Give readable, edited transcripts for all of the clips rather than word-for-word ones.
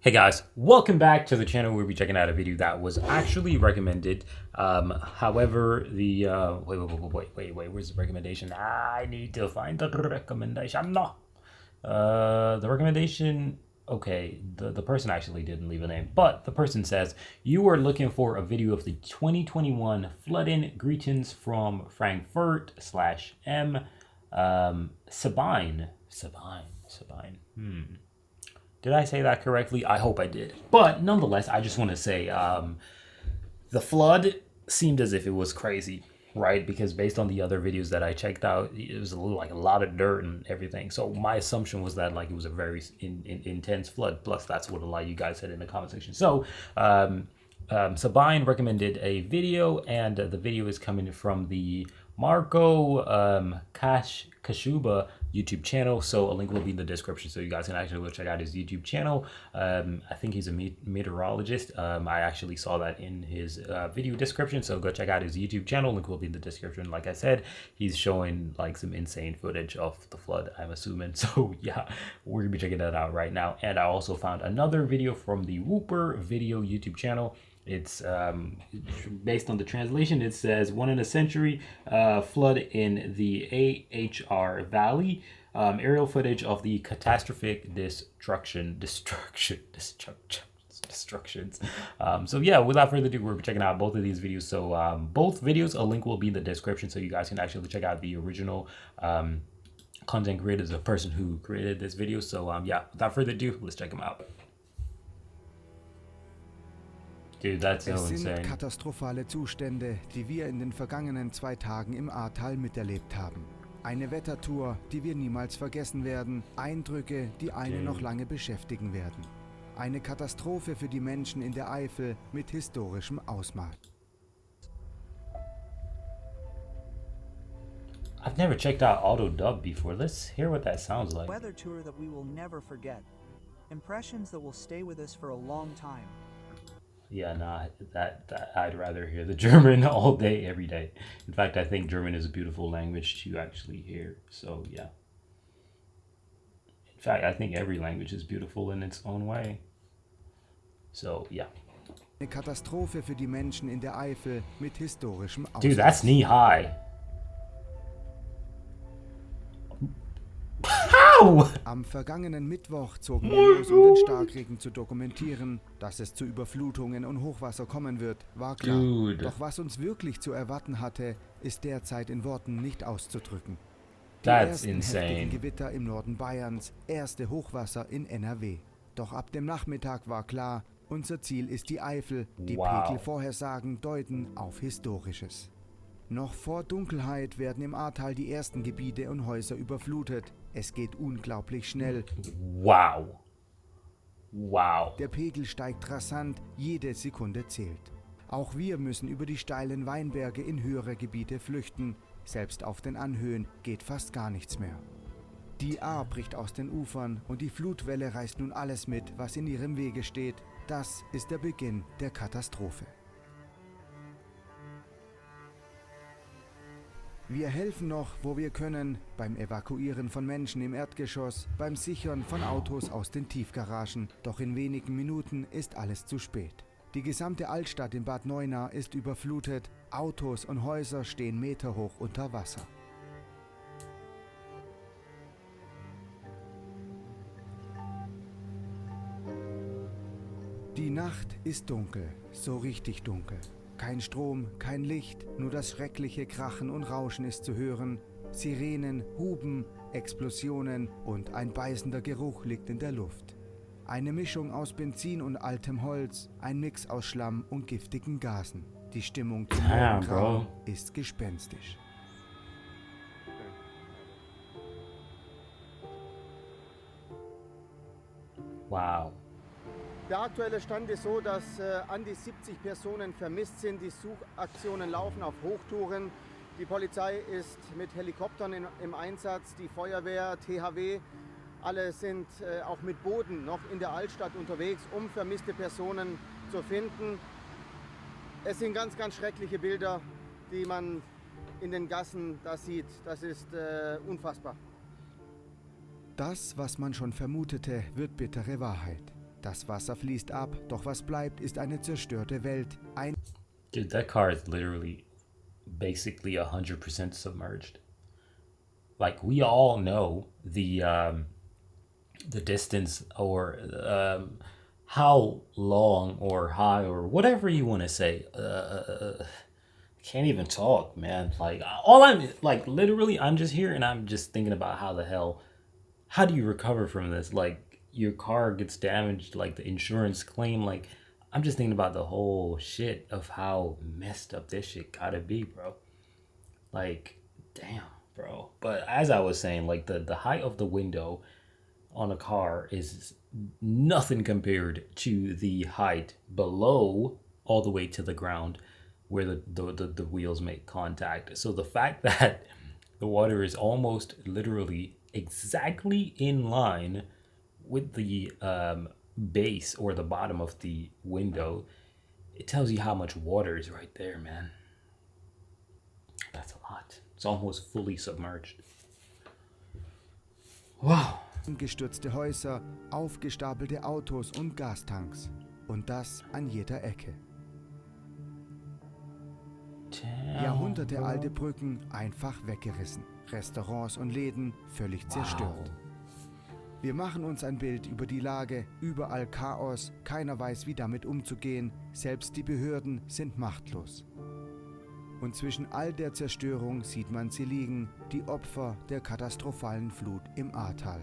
Hey guys, welcome back to the channel where we're checking out a video that was actually recommended. However, the wait, where's the recommendation? I need to find the recommendation. No, the recommendation. Okay, the person actually didn't leave a name, but the person says you are looking for a video of the 2021 flooding. Greetings from Frankfurt slash M. Sabine. Did I say that correctly? I hope I did. But nonetheless, I just want to say the flood seemed as if it was crazy, right? Because based on the other videos that I checked out, it was like a lot of dirt and everything. So my assumption was that like it was a very intense flood. Plus, that's what a lot of you guys said in the comment section. So Sabine recommended a video, and the video is coming from the Marco Kashuba YouTube channel. So a link will be in the description so you guys can actually go check out his YouTube channel. I think he's a meteorologist. I actually saw that in his video description, so go check out his YouTube channel. Link will be in the description. Like I said, he's showing like some insane footage of the flood, I'm assuming. So yeah, we're gonna be checking that out right now. And I also found another video from the Whooper Video YouTube channel. It's based on the translation. It says one in a century flood in the Ahr Valley. Aerial footage of the catastrophic destructions. So yeah, without further ado, we're checking out both of these videos. So both videos, a link will be in the description so you guys can actually check out the original content creator, the person who created this video. So yeah, without further ado, let's check them out. Dude, that's so Es insane. sind katastrophale Zustände, die wir in den vergangenen 2 Tagen im Ahrtal miterlebt haben. Eine Wettertour, die wir niemals vergessen werden, Eindrücke, die einen noch lange beschäftigen werden. Eine Katastrophe für die Menschen in der Eifel mit historischem Ausmaß. I've never checked out auto dub before. Let's hear what that sounds like. Weather tour that we will never forget. Impressions that will stay with us for a long time. Yeah, nah, that I'd rather hear the German all day, every day. In fact, I think German is a beautiful language to actually hear. So yeah. In fact, I think every language is beautiful in its own way. So yeah. Eine Katastrophe für die Menschen in der Eifel mit historischem Ausmaß. Dude, that's knee high. Am vergangenen Mittwoch zogen wir los, um den Starkregen zu dokumentieren. Dass es zu Überflutungen und Hochwasser kommen wird, war klar. Dude. Doch was uns wirklich zu erwarten hatte, ist derzeit in Worten nicht auszudrücken. Die That's ersten heftigen insane. Gewitter im Norden Bayerns, erste Hochwasser in NRW. Doch ab dem Nachmittag war klar, unser Ziel ist die Eifel. Die Wow. Pegelvorhersagen deuten auf Historisches. Noch vor Dunkelheit werden im Ahrtal die ersten Gebiete und Häuser überflutet. Es geht unglaublich schnell. Wow. Wow. Der Pegel steigt rasant, jede Sekunde zählt. Auch wir müssen über die steilen Weinberge in höhere Gebiete flüchten. Selbst auf den Anhöhen geht fast gar nichts mehr. Die Ahr bricht aus den Ufern und die Flutwelle reißt nun alles mit, was in ihrem Wege steht. Das ist der Beginn der Katastrophe. Wir helfen noch, wo wir können, beim Evakuieren von Menschen im Erdgeschoss, beim Sichern von Autos aus den Tiefgaragen. Doch in wenigen Minuten ist alles zu spät. Die gesamte Altstadt in Bad Neuenahr ist überflutet, Autos und Häuser stehen meterhoch unter Wasser. Die Nacht ist dunkel, so richtig dunkel. Kein Strom, kein Licht, nur das schreckliche Krachen und Rauschen ist zu hören. Sirenen, Huben, Explosionen und ein beißender Geruch liegt in der Luft. Eine Mischung aus Benzin und altem Holz, ein Mix aus Schlamm und giftigen Gasen. Die Stimmung zum Morgengrauen ist gespenstisch. Wow. Der aktuelle Stand ist so, dass an die 70 Personen vermisst sind. Die Suchaktionen laufen auf Hochtouren. Die Polizei ist mit Helikoptern im Einsatz, die Feuerwehr, THW, alle sind auch mit Booten noch in der Altstadt unterwegs, um vermisste Personen zu finden. Es sind ganz, ganz schreckliche Bilder, die man in den Gassen da sieht. Das ist unfassbar. Das, was man schon vermutete, wird bittere Wahrheit. Das Wasser fließt ab, doch was bleibt, ist eine zerstörte Welt. Dude, that car is literally basically 100% submerged. Like, we all know the distance, or how long or high or whatever you want to say. Can't even talk, man. Like, all I'm like, literally, I'm just here and I'm just thinking about how do you recover from this? Like, your car gets damaged, like the insurance claim. Like, I'm just thinking about the whole shit of how messed up this shit gotta be, bro. Like, damn, bro. But as I was saying, like, the height of the window on a car is nothing compared to the height below, all the way to the ground, where the wheels make contact. So the fact that the water is almost literally exactly in line with the base or the bottom of the window, it tells you how much water is right there, man. That's a lot. It's almost fully submerged. Wow. Gestürzte Häuser, aufgestapelte Autos und Gastanks. Und das an jeder Ecke. Jahrhundertealte Brücken einfach weggerissen. Restaurants und Läden völlig zerstört. Wir machen uns ein Bild über die Lage, überall Chaos, keiner weiß, wie damit umzugehen, selbst die Behörden sind machtlos. Und zwischen all der Zerstörung sieht man sie liegen, die Opfer der katastrophalen Flut im Ahrtal.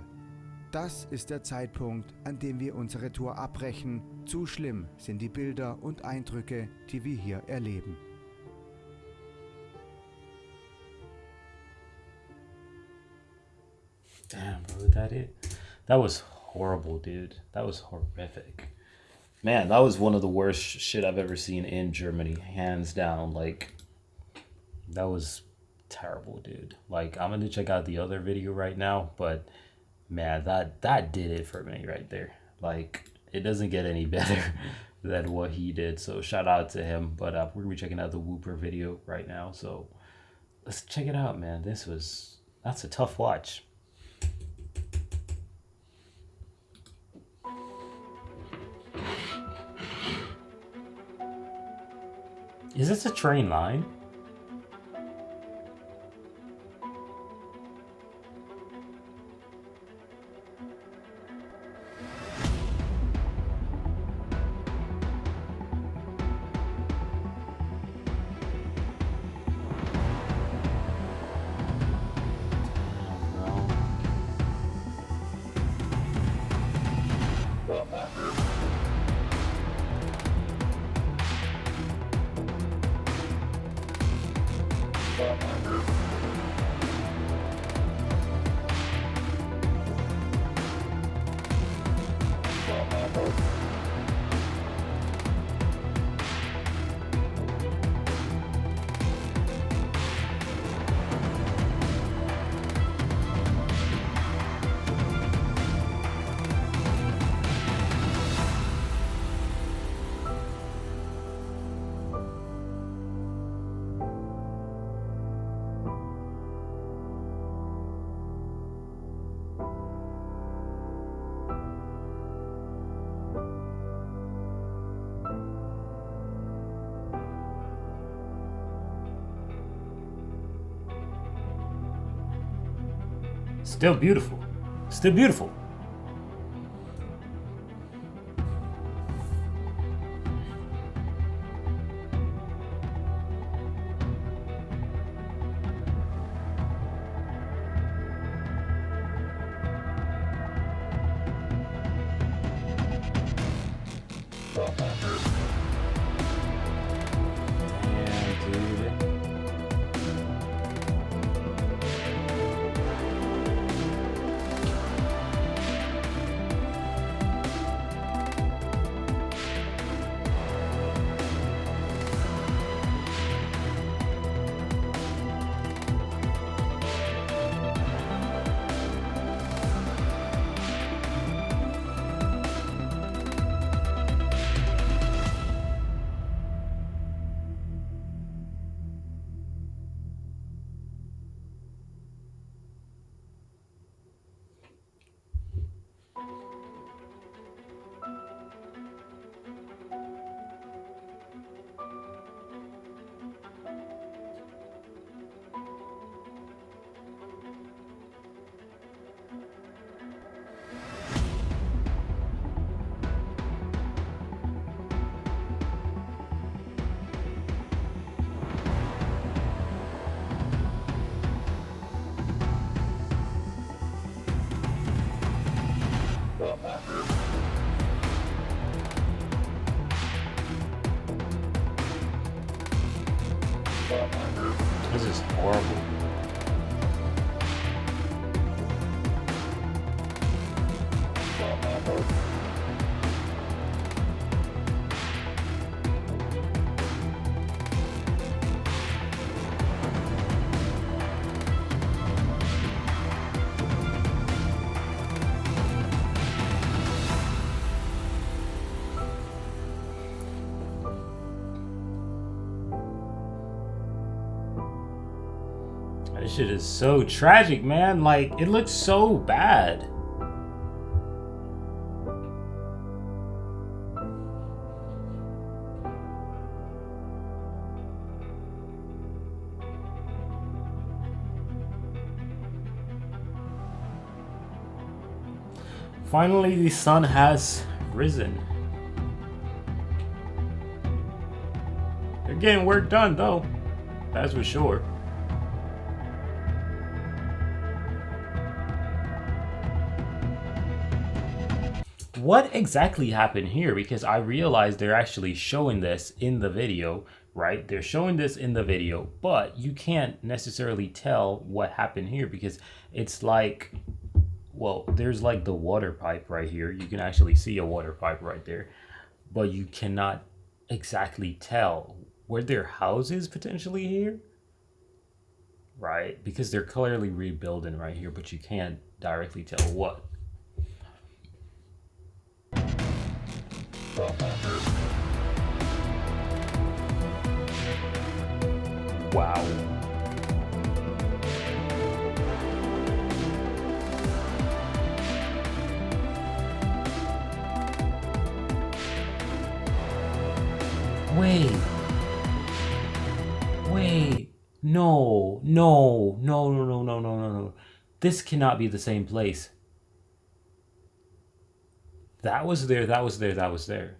Das ist der Zeitpunkt, an dem wir unsere Tour abbrechen. Zu schlimm sind die Bilder und Eindrücke, die wir hier erleben. Damn, bro, that was horrible, dude. That was horrific. Man, that was one of the worst shit I've ever seen in Germany, hands down. Like, that was terrible, dude. Like, I'm gonna check out the other video right now, but man, that did it for me right there. Like, it doesn't get any better than what he did. So shout out to him. But we're gonna be checking out the Whooper video right now. So let's check it out, man. That's a tough watch. Is this a train line? Still beautiful. Still beautiful. Damn, dude. This is horrible. This shit is so tragic, man. Like, it looks so bad. Finally, the sun has risen. They're getting work done, though. That's for sure. What exactly happened here? Because I realized they're actually showing this in the video, right? They're showing this in the video, but you can't necessarily tell what happened here because it's like, well, there's like the water pipe right here. You can actually see a water pipe right there, but you cannot exactly tell. Were there houses potentially here? Right? Because they're clearly rebuilding right here, but you can't directly tell what. Wow. Wait. No. This cannot be the same place. That was there.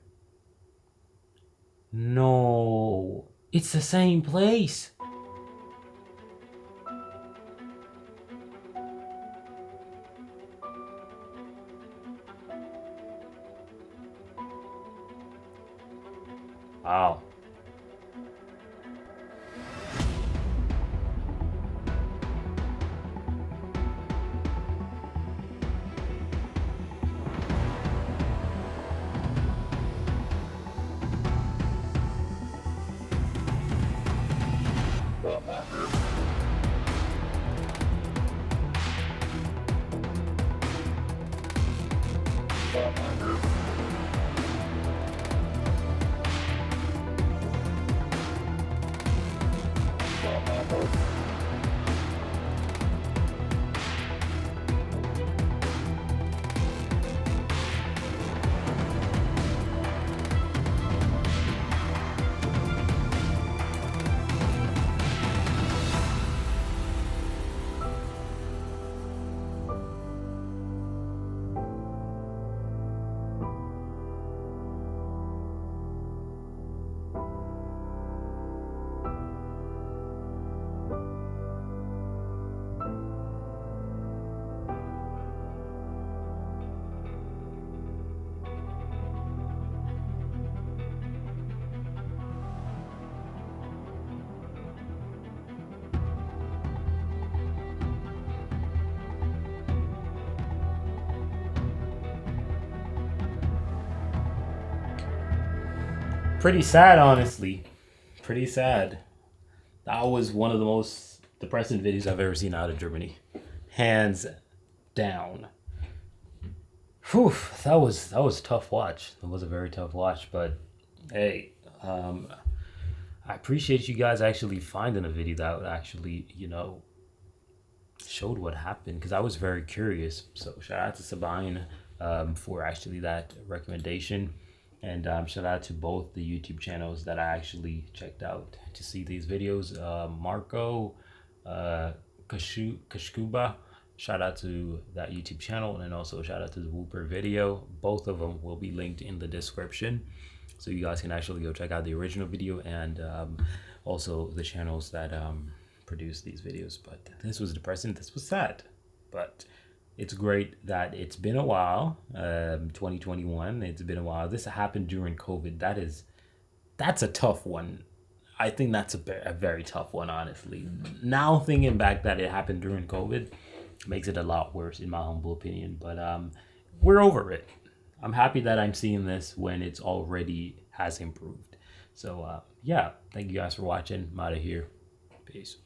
No. It's the same place. Wow. Pretty sad, honestly. Pretty sad. That was one of the most depressing videos I've ever seen out of Germany. Hands down. Whew, that was a tough watch. That was a very tough watch, but hey, I appreciate you guys actually finding a video that actually, showed what happened, because I was very curious. So shout out to Sabine for actually that recommendation. And shout out to both the YouTube channels that I actually checked out to see these videos. Marco Kashkuba, shout out to that YouTube channel, and also shout out to the Whooper video. Both of them will be linked in the description, so you guys can actually go check out the original video and also the channels that produce these videos. But this was depressing. This was sad, but it's great that it's been a while. 2021, it's been a while. This happened during COVID. That's a tough one. I think that's a very tough one, honestly. Now thinking back that it happened during COVID makes it a lot worse, in my humble opinion. But we're over it. I'm happy that I'm seeing this when it's already has improved. So yeah, thank you guys for watching. I'm out of here. Peace.